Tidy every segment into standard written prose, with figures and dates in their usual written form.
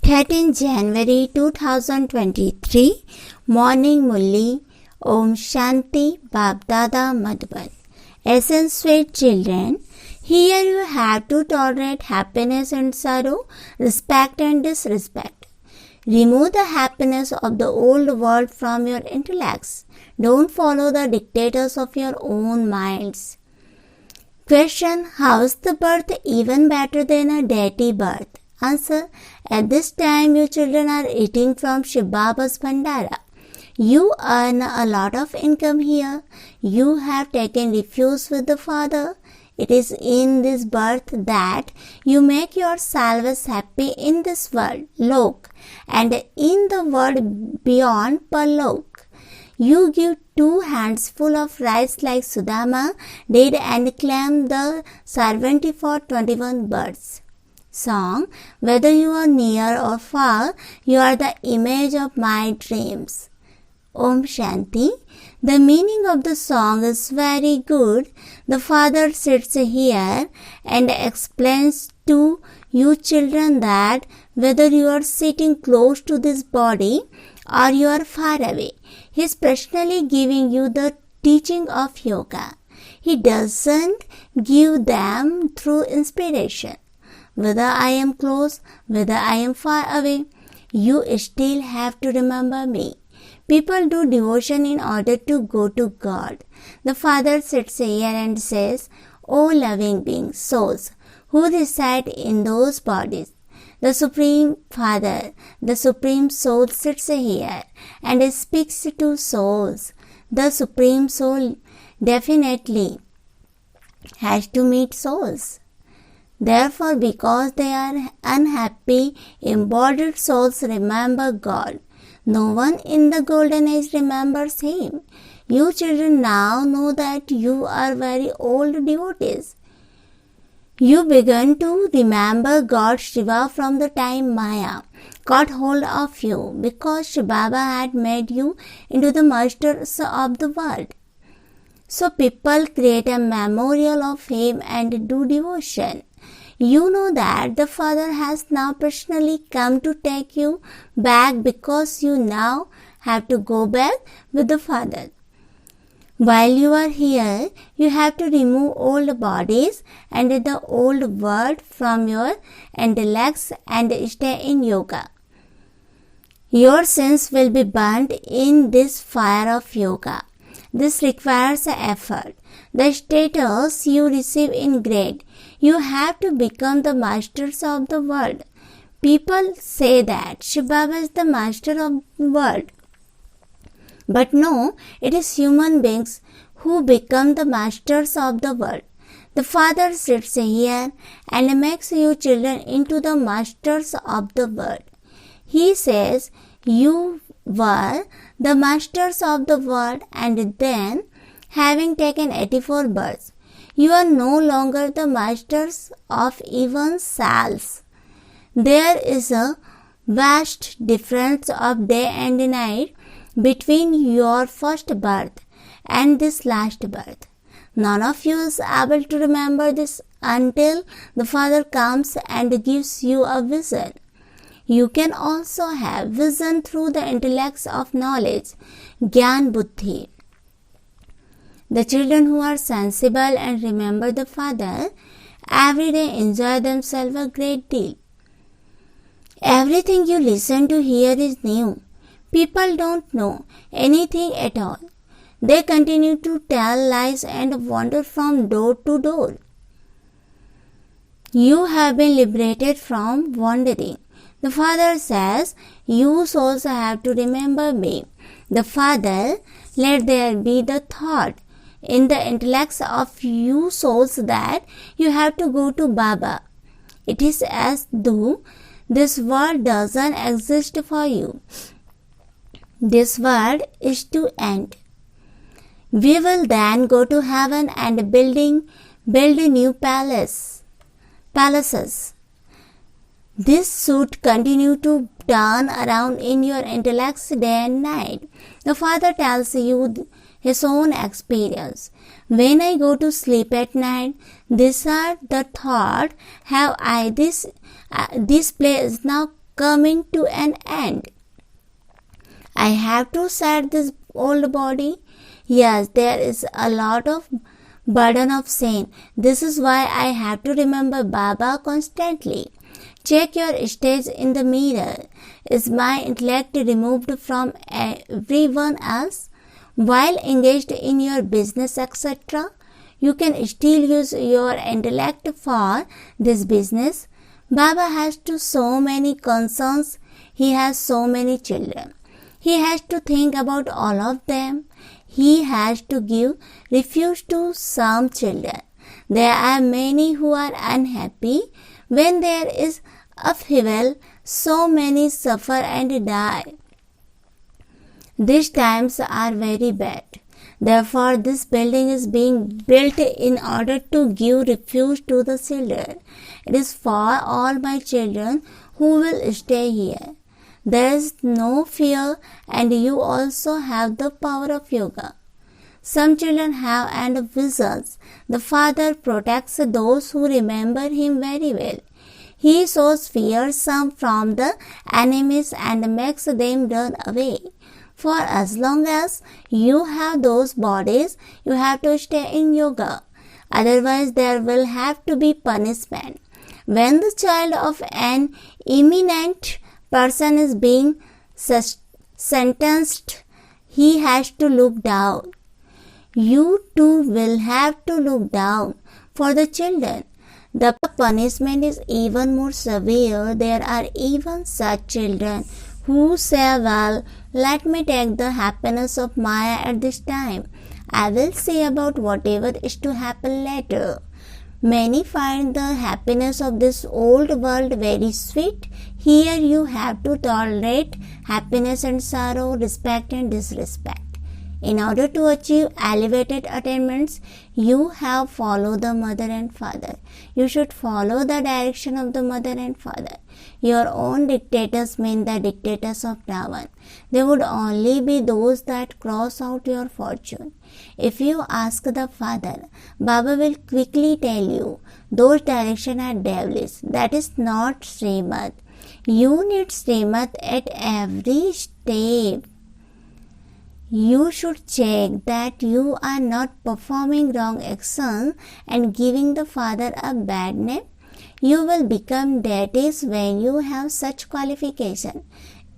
13 January 2023 Morning Murali Om Shanti Babdada Madhvan. Essence, sweet children, here you have to tolerate happiness and sorrow, respect and disrespect. Remove the happiness of the old world from your intellects. Don't follow the dictators of your own minds. Question: how is the birth even better than a deity birth? Answer: at this time you children are eating from Shiv Baba's Bhandara. You earn a lot of income here. You have taken refuge with the Father. It is in this birth that you make yourselves happy in this world, Lok, and in the world beyond, Parlok. You give 2 handsful of rice like Sudama did and claim the sovereignty for 21 births. Song: whether you are near or far, you are the image of my dreams. Om Shanti. The meaning of the song is very good. The Father sits here and explains to you children that whether you are sitting close to this body or you are far away, He is personally giving you the teaching of yoga. He doesn't give them through inspiration. Whether I am close, whether I am far away, you still have to remember me. People do devotion in order to go to God. The Father sits here and says, O loving beings, souls, who reside in those bodies. The Supreme Father, the Supreme Soul sits here and speaks to souls. The Supreme Soul definitely has to meet souls. Therefore, because they are unhappy, embodied souls remember God. No one in the golden age remembers Him. You children now know that you are very old devotees. You began to remember God Shiva from the time Maya got hold of you, because Shiva Baba had made you into the masters of the world. So people create a memorial of Him and do devotion. You know that the Father has now personally come to take you back, because you now have to go back with the Father. While you are here, you have to remove old bodies and the old world from your intellects and stay in yoga. Your sins will be burnt in this fire of yoga. This requires effort. The status you receive in grade, you have to become the masters of the world. People say that Shiv Baba is the master of the world. But no, it is human beings who become the masters of the world. The Father sits here and makes you children into the masters of the world. He says, you were the masters of the world, and then, having taken 84 births, you are no longer the masters of even cells. There is a vast difference of day and night between your first birth and this last birth. None of you is able to remember this until the Father comes and gives you a vision. You can also have vision through the intellects of knowledge, Gyan Buddhi. The children who are sensible and remember the Father every day enjoy themselves a great deal. Everything you listen to here is new. People don't know anything at all. They continue to tell lies and wander from door to door. You have been liberated from wandering. The Father says, you souls have to remember me. The Father, let there be the thought in the intellects of you souls that you have to go to Baba. It is as though this world doesn't exist for you. This world is to end. We will then go to heaven and build new palaces. This should continue to turn around in your intellects day and night. The Father tells you His own experience. When I go to sleep at night, these are the thought, have I this place is now coming to an end. I have to shed this old body. Yes, there is a lot of burden of sin. This is why I have to remember Baba constantly. Check your stage in the mirror. Is my intellect removed from everyone else? While engaged in your business, etc., you can still use your intellect for this business. Baba has so many concerns. He has so many children. He has to think about all of them. He has to give refuge to some children. There are many who are unhappy. When there is upheaval, so many suffer and die. These times are very bad. Therefore, this building is being built in order to give refuge to the children. It is for all my children who will stay here. There is no fear, and you also have the power of yoga. Some children have and visions. The Father protects those who remember Him very well. He shows fearsome from the enemies and makes them run away. For as long as you have those bodies, you have to stay in yoga. Otherwise, there will have to be punishment. When the child of an eminent person is being sentenced, he has to look down. You too will have to look down for the children. The punishment is even more severe. There are even such children who say, well, let me take the happiness of Maya at this time. I will see about whatever is to happen later. Many find the happiness of this old world very sweet. Here you have to tolerate happiness and sorrow, respect and disrespect. In order to achieve elevated attainments, you have follow the mother and father. You should follow the direction of the mother and father. Your own dictators mean the dictators of Ravan. They would only be those that cross out your fortune. If you ask the father, Baba will quickly tell you, those directions are devilish. That is not Srimad. You need Srimad at every step. You should check that you are not performing wrong actions and giving the father a bad name. You will become deities when you have such qualification.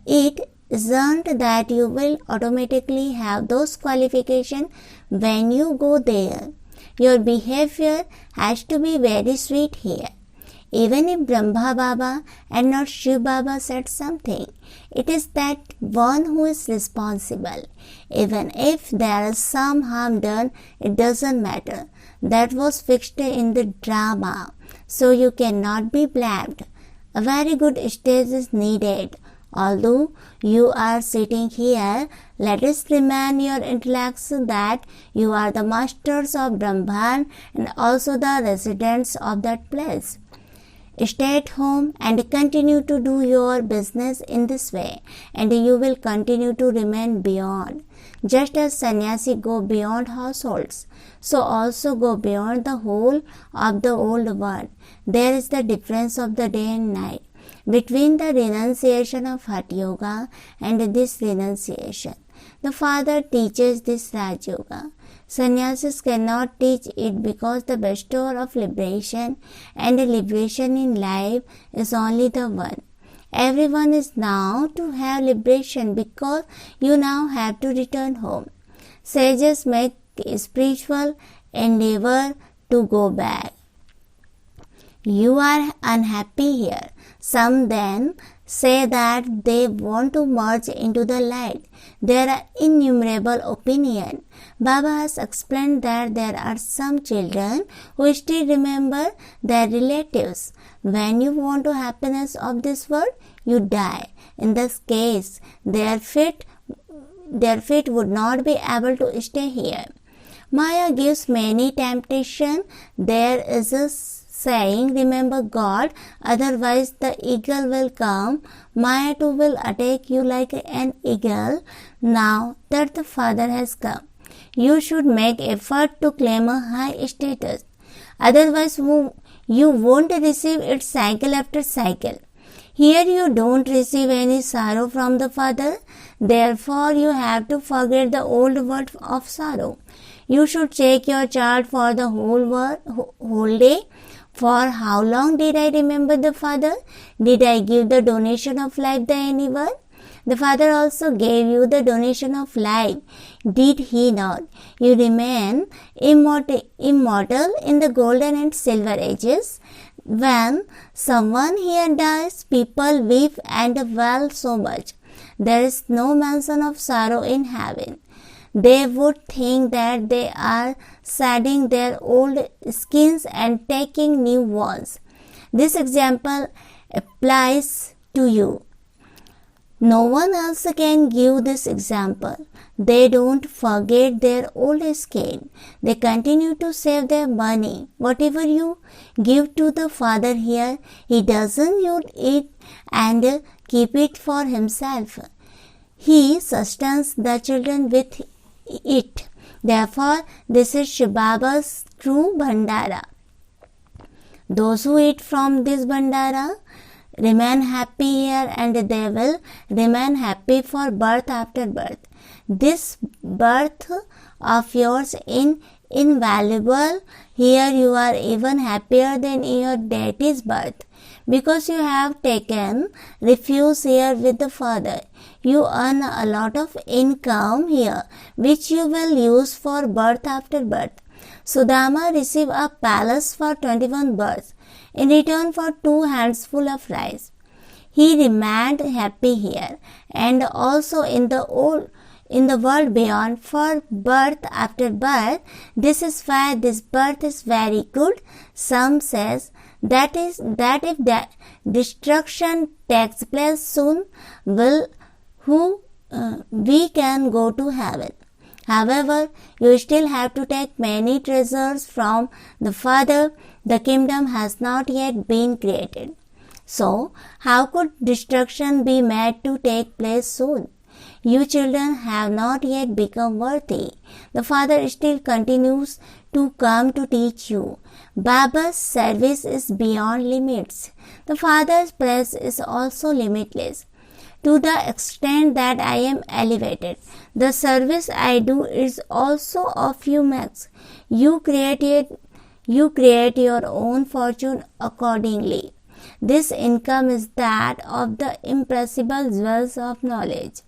It isn't that you will automatically have those qualifications when you go there. Your behavior has to be very sweet here. Even if Brahma Baba and not Shiv Baba said something, it is that one who is responsible. Even if there is some harm done, it doesn't matter. That was fixed in the drama, so you cannot be blamed. A very good stage is needed. Although you are sitting here, let us remind your intellects that you are the masters of Brahman and also the residents of that place. Stay at home and continue to do your business in this way, and you will continue to remain beyond. Just as sannyasi go beyond households, so also go beyond the whole of the old world. There is the difference of the day and night between the renunciation of Hatha Yoga and this renunciation. The Father teaches this Raj Yoga. Sannyasis cannot teach it because the bestower of liberation and liberation in life is only the one. Everyone is now to have liberation because you now have to return home. Sages make spiritual endeavor to go back. You are unhappy here. Some then say that they want to merge into the light. There are innumerable opinions. Baba has explained that there are some children who still remember their relatives. When you want the happiness of this world, you die. In this case, their feet would not be able to stay here. Maya gives many temptations. There is a saying, remember God, otherwise the eagle will come. Maya too will attack you like an eagle. Now that the Father has come, you should make effort to claim a high status. Otherwise, you won't receive it cycle after cycle. Here you don't receive any sorrow from the Father. Therefore, you have to forget the old word of sorrow. You should check your chart for the whole day. For how long did I remember the Father? Did I give the donation of life to anyone? The Father also gave you the donation of life. Did He not? You remain immortal in the golden and silver ages. When someone here dies, people weep and wail so much. There is no mention of sorrow in heaven. They would think that they are shedding their old skins and taking new ones. This example applies to you. No one else can give this example. They don't forget their old skin. They continue to save their money. Whatever you give to the Father here, He doesn't use it and keep it for Himself. He sustains the children with it. Therefore, this is Shiv Baba's true Bhandara. Those who eat from this Bhandara remain happy here and they will remain happy for birth after birth. This birth of yours is invaluable. Here you are even happier than in your deity's birth because you have taken refuge here with the Father. You earn a lot of income here which you will use for birth after birth. Sudama received a palace for 21 births in return for 2 handsful of rice. He remained happy here and also in the world beyond for birth after birth. This is why this birth is very good. Some says that if the destruction takes place soon, we can go to heaven. However, you still have to take many treasures from the Father. The kingdom has not yet been created. So, how could destruction be made to take place soon? You children have not yet become worthy. The Father still continues to come to teach you. Baba's service is beyond limits. The Father's praise is also limitless. To the extent that I am elevated, the service I do is also of you max. You create your own fortune accordingly. This income is that of the impressible jewels of knowledge,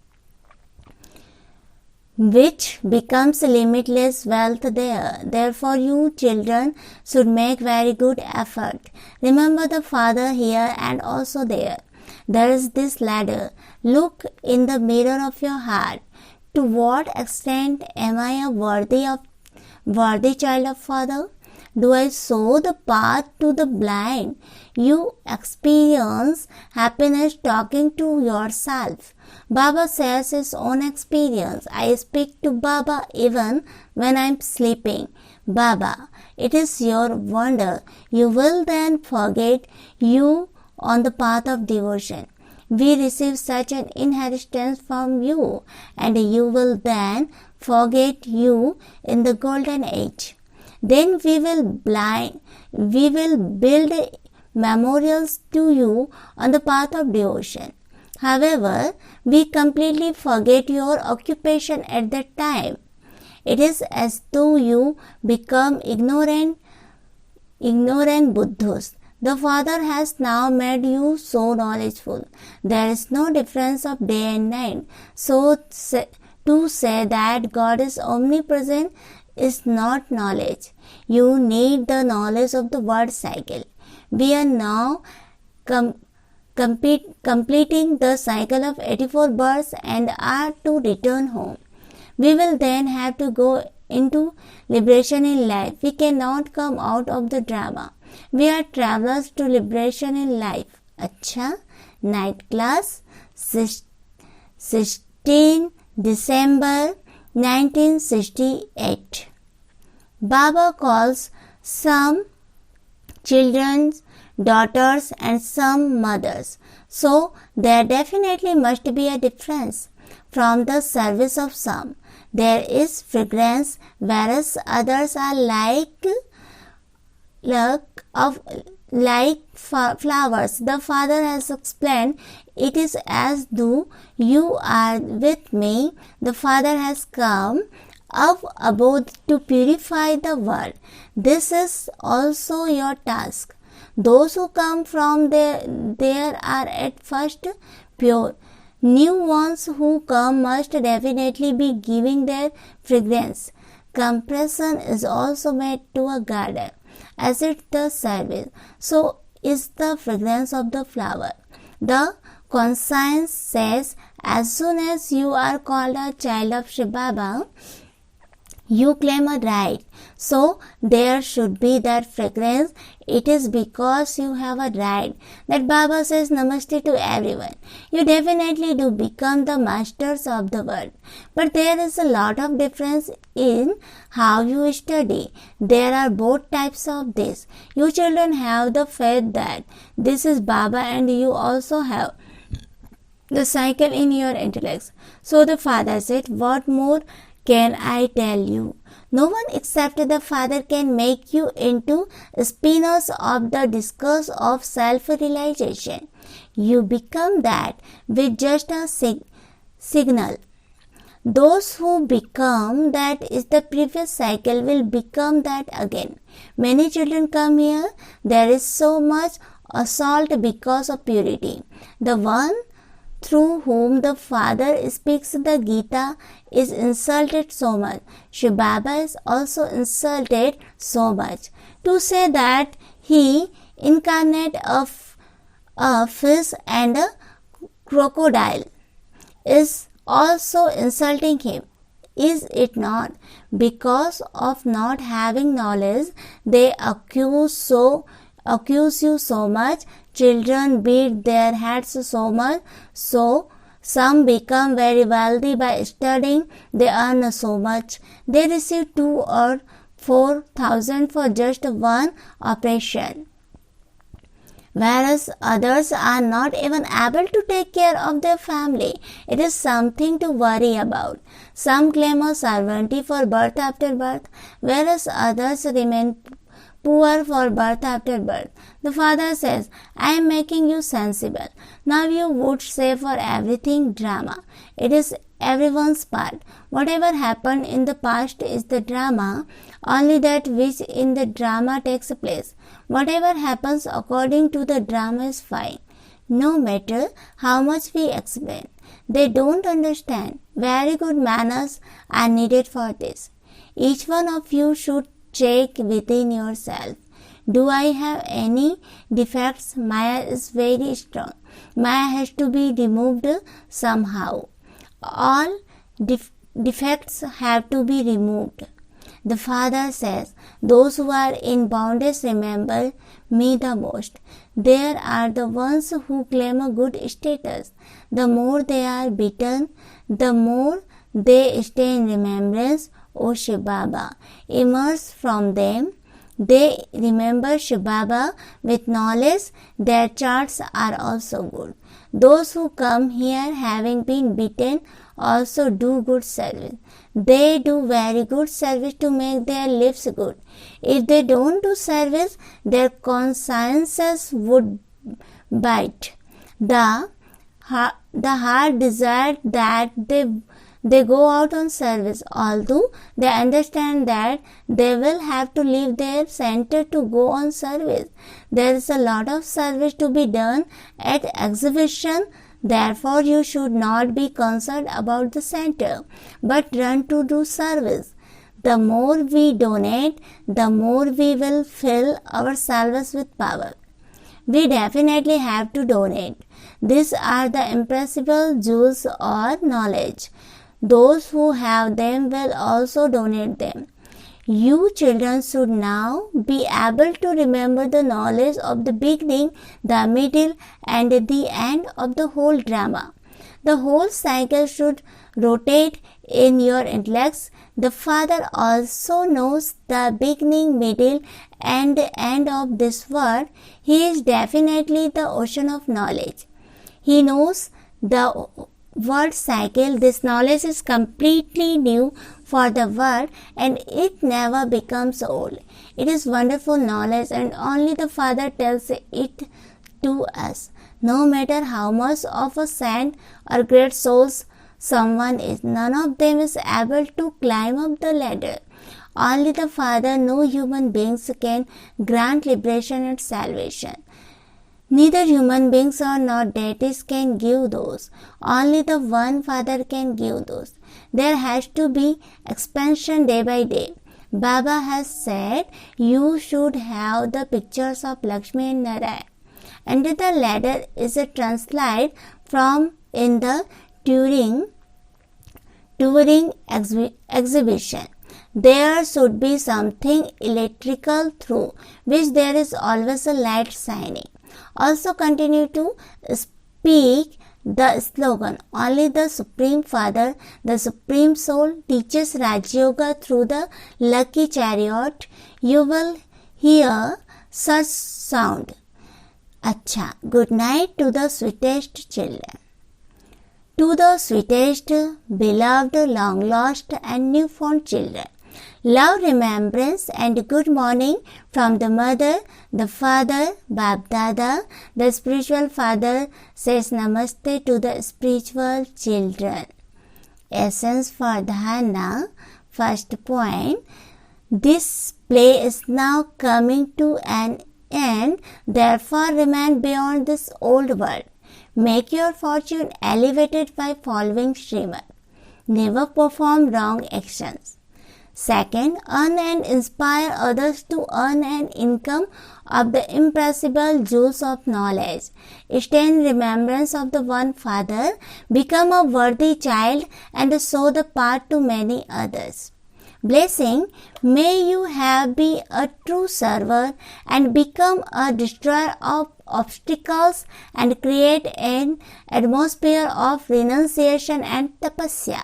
which becomes limitless wealth there. Therefore, you children should make very good effort. Remember the Father here and also there. There is this ladder. Look in the mirror of your heart. To what extent am I a worthy child of Father? Do I show the path to the blind? You experience happiness talking to yourself. Baba shares his own experience. I speak to Baba even when I am sleeping. Baba, it is your wonder. You will then forget you on the path of devotion. We receive such an inheritance from you, and you will then forget you in the golden age. Then we will build memorials to you on the path of devotion. However, we completely forget your occupation at that time. It is as though you become ignorant Buddhas. The Father has now made you so knowledgeful. There is no difference of day and night. So to say that God is omnipresent is not knowledge. You need the knowledge of the word cycle. We are now completing the cycle of 84 births and are to return home. We will then have to go into liberation in life. We cannot come out of the drama. We are travelers to liberation in life. Acha, night class, 16 December 1968. Baba calls some children daughters and some mothers. So there definitely must be a difference from the service of some. There is fragrance, whereas others are like like flowers. The Father has explained, it is as though you are with me. The Father has come up above to purify the world. This is also your task. Those who come from there are at first pure. New ones who come must definitely be giving their fragrance. Compression is also made to a garden, as it the service. So is the fragrance of the flower. The conscience says, as soon as you are called a child of Shiv Baba, you claim a right. So there should be that fragrance. It is because you have a right that Baba says namaste to everyone. You definitely do become the masters of the world. But there is a lot of difference in how you study. There are both types of this. You children have the faith that this is Baba, and you also have the cycle in your intellects. So the Father said, what more can I tell you? No one except the Father can make you into spinners of the discourse of self-realization. You become that with just a signal. Those who become that is the previous cycle will become that again. Many children come here. There is so much assault because of purity. The one through whom the Father speaks the Gita is insulted so much. Shiv Baba is also insulted so much. To say that he incarnate a fish and a crocodile is also insulting him. Is it not? Because of not having knowledge, they accuse you so much. Children beat their heads so much, so some become very wealthy by studying. They earn so much. They receive 2 or 4,000 for just one operation, whereas others are not even able to take care of their family. It is something to worry about. Some claim a sovereignty for birth after birth, whereas others remain poor for birth after birth. The Father says, I am making you sensible. Now you would say for everything drama. It is everyone's part. Whatever happened in the past is the drama, only that which in the drama takes place. Whatever happens according to the drama is fine, no matter how much we explain. They don't understand. Very good manners are needed for this. Each one of you should check within yourself. Do I have any defects? Maya is very strong. Maya has to be removed somehow. All defects have to be removed. The Father says, those who are in bondage remember me the most. There are the ones who claim a good status. The more they are beaten, the more they stay in remembrance. O Shiv Baba, emerge from them. They remember Shiv Baba with knowledge. Their charts are also good. Those who come here having been beaten also do good service. They do very good service to make their lives good. If they don't do service, their consciences would bite. The heart desired that they go out on service, although they understand that they will have to leave their center to go on service. There is a lot of service to be done at exhibition. Therefore, you should not be concerned about the center, but run to do service. The more we donate, the more we will fill ourselves with power. We definitely have to donate. These are the impressible jewels or knowledge. Those who have them will also donate them. You children should now be able to remember the knowledge of the beginning, the middle, and the end of the whole drama. The whole cycle should rotate in your intellects. The Father also knows the beginning, middle, and end of this world. He is definitely the ocean of knowledge. He knows the word cycle. This knowledge is completely new for the world and it never becomes old. It is wonderful knowledge and only the Father tells it to us. No matter how much of a saint or great souls someone is, none of them is able to climb up the ladder. Only the Father, no human beings can grant liberation and salvation. Neither human beings nor deities can give those. Only the one Father can give those. There has to be expansion day by day. Baba has said you should have the pictures of Lakshmi and Narayan. Under the ladder is a translate from in the touring exhibition. There should be something electrical through which there is always a light shining. Also continue to speak the slogan, only the Supreme Father, the Supreme Soul teaches Raj Yoga through the lucky chariot. You will hear such sound. Acha, good night to the sweetest children. To the sweetest, beloved, long lost and newfound children. Love, remembrance and good morning from the mother, the father, Bab Dada. The spiritual father says namaste to the spiritual children. Essence for dharana. First point. This play is now coming to an end. Therefore remain beyond this old world. Make your fortune elevated by following Srimad. Never perform wrong actions. Second, earn and inspire others to earn an income of the impressible jewels of knowledge. Stay in remembrance of the one Father, become a worthy child and show the path to many others. Blessing, may you have be a true server and become a destroyer of obstacles and create an atmosphere of renunciation and tapasya.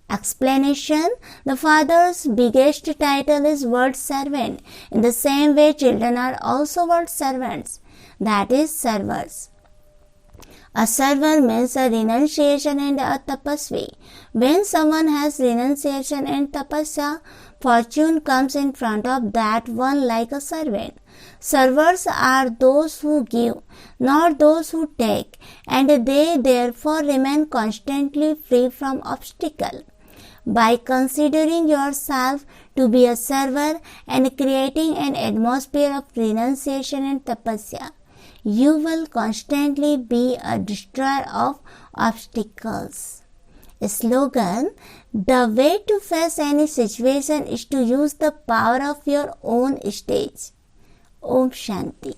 Explanation. The Father's biggest title is word servant. In the same way, children are also word servants, that is, servers. A server means a renunciation and a tapasvi. When someone has renunciation and tapasya, fortune comes in front of that one like a servant. Servers are those who give, not those who take, and they therefore remain constantly free from obstacle. By considering yourself to be a server and creating an atmosphere of renunciation and tapasya, you will constantly be a destroyer of obstacles. Slogan. The way to face any situation is to use the power of your own stage. Om Shanti.